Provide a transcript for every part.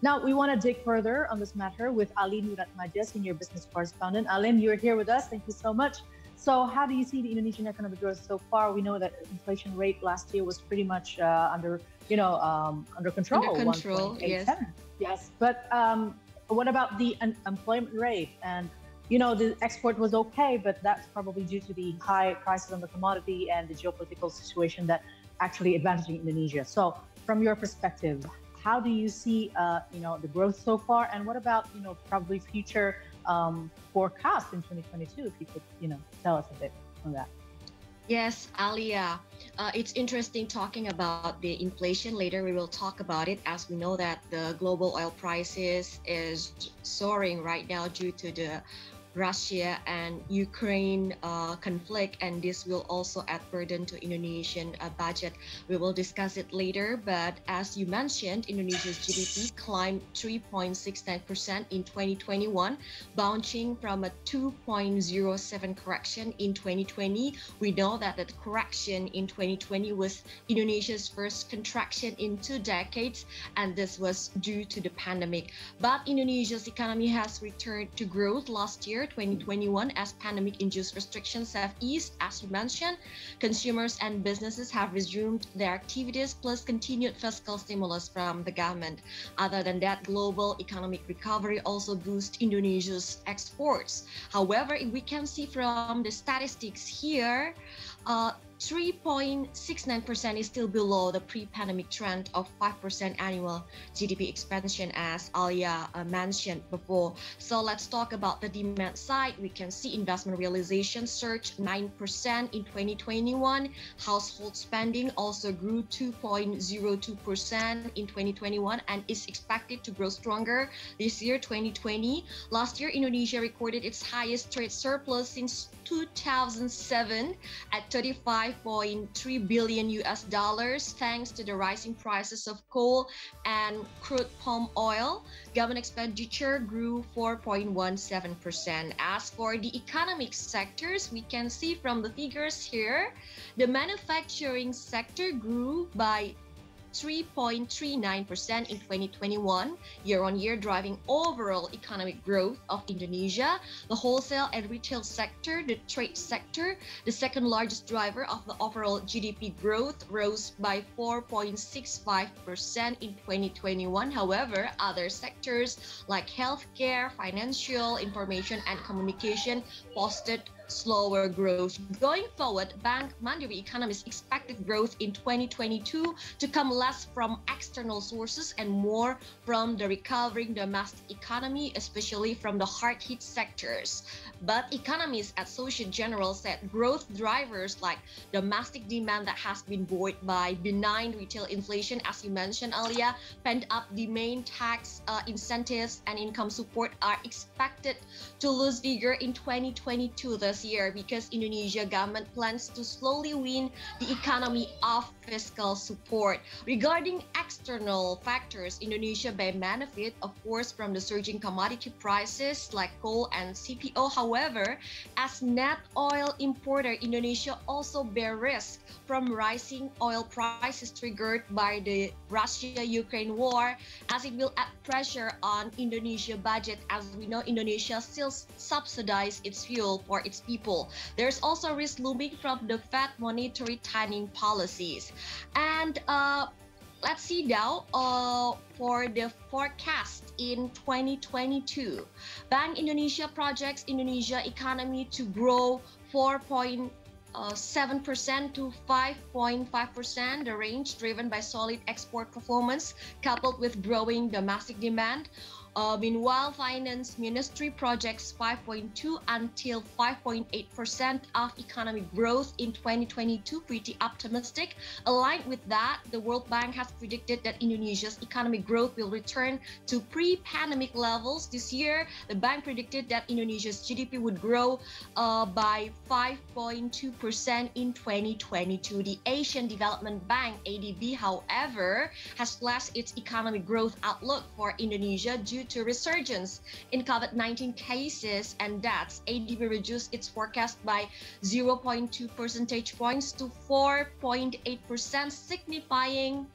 Now, we want to dig further on this matter with Alin Wiratmaja, Senior Business Correspondent. Alin, you're here with us. Thank you so much. So, how do you see the Indonesian economic growth so far? We know that inflation rate last year was pretty much under Under control, control, yes. 1.87. Yes, but what about the unemployment rate? And the export was okay, but that's probably due to the high prices on the commodity and the geopolitical situation that actually advantaging Indonesia. So, from your perspective, how do you see the growth so far, and what about probably future forecast in 2022? If you could tell us a bit on that. Yes, Alia. It's interesting talking about the inflation. Later, we will talk about it, as we know that the global oil prices is soaring right now due to the Russia and Ukraine conflict, and this will also add burden to Indonesian budget. We will discuss it later, but as you mentioned, Indonesia's GDP climbed 3.69% in 2021, bouncing from a 2.07 correction in 2020. We know that the correction in 2020 was Indonesia's first contraction in 2 decades, and this was due to the pandemic. But Indonesia's economy has returned to growth last year, 2021, as pandemic-induced restrictions have eased. As you mentioned, consumers and businesses have resumed their activities, plus continued fiscal stimulus from the government. Other than that, global economic recovery also boosts Indonesia's exports. However, we can see from the statistics here, 3.69% is still below the pre-pandemic trend of 5% annual GDP expansion, as Alia mentioned before. So let's talk about the demand side. We can see investment realization surged 9% in 2021. Household spending also grew 2.02% in 2021 and is expected to grow stronger this year, 2020. Last year, Indonesia recorded its highest trade surplus since 2007 at 35.3 billion US dollars, thanks to the rising prices of coal and crude palm oil. Government expenditure grew 4.17%. As for the economic sectors, we can see from the figures here, the manufacturing sector grew by 3.39% in 2021, year-on-year, driving overall economic growth of Indonesia. The wholesale and retail sector, the trade sector, the second largest driver of the overall GDP growth, rose by 4.65% in 2021. However, other sectors like healthcare, financial, information, and communication posted slower growth. Going forward, Bank Mandiri economists expected growth in 2022 to come less from external sources and more from the recovering domestic economy, especially from the hard-hit sectors. But economists at Societe Generale said growth drivers like domestic demand that has been buoyed by benign retail inflation, as you mentioned, Alia, pent-up demand, tax incentives, and income support are expected to lose vigor in 2022 this year, because Indonesia government plans to slowly wean the economy off fiscal support. Regarding external factors, Indonesia may benefit, of course, from the surging commodity prices like coal and CPO. However, as net oil importer, Indonesia also bear risk from rising oil prices triggered by the Russia-Ukraine war, as it will add pressure on Indonesia budget. As we know, Indonesia still subsidize its fuel for its people. There's also risk looming from the Fed monetary tightening policies. And let's see now for the forecast in 2022. Bank Indonesia projects Indonesia economy to grow 4.7% to 5.5%, the range driven by solid export performance coupled with growing domestic demand. Meanwhile, Finance Ministry projects 5.2 until 5.8% of economic growth in 2022, pretty optimistic. Aligned with that, the World Bank has predicted that Indonesia's economic growth will return to pre-pandemic levels this year. The bank predicted that Indonesia's GDP would grow by 5.2% in 2022. The Asian Development Bank, ADB, however, has slashed its economic growth outlook for Indonesia due due to resurgence in COVID-19 cases and deaths. ADB reduced its forecast by 0.2 percentage points to 4.8%, signifying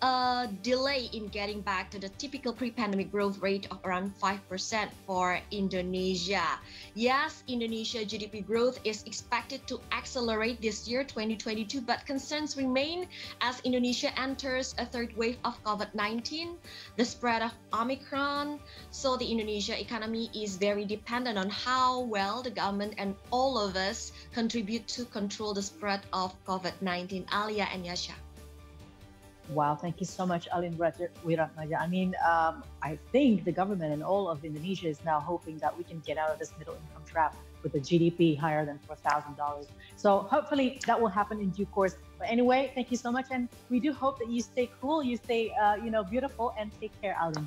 a delay in getting back to the typical pre-pandemic growth rate of around 5% for Indonesia. Yes, Indonesia GDP growth is expected to accelerate this year, 2022, but concerns remain as Indonesia enters a third wave of COVID-19, the spread of Omicron. So the Indonesia economy is very dependent on how well the government and all of us contribute to control the spread of COVID-19. Alia and Yasha. Wow, thank you so much, Alin Wiratmaja. I mean, I think the government and all of Indonesia is now hoping that we can get out of this middle income trap with a GDP higher than $4,000. So hopefully that will happen in due course. But anyway, thank you so much. And we do hope that you stay cool, you stay, beautiful, and take care, Alin.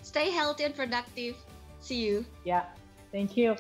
Stay healthy and productive. See you. Yeah, thank you.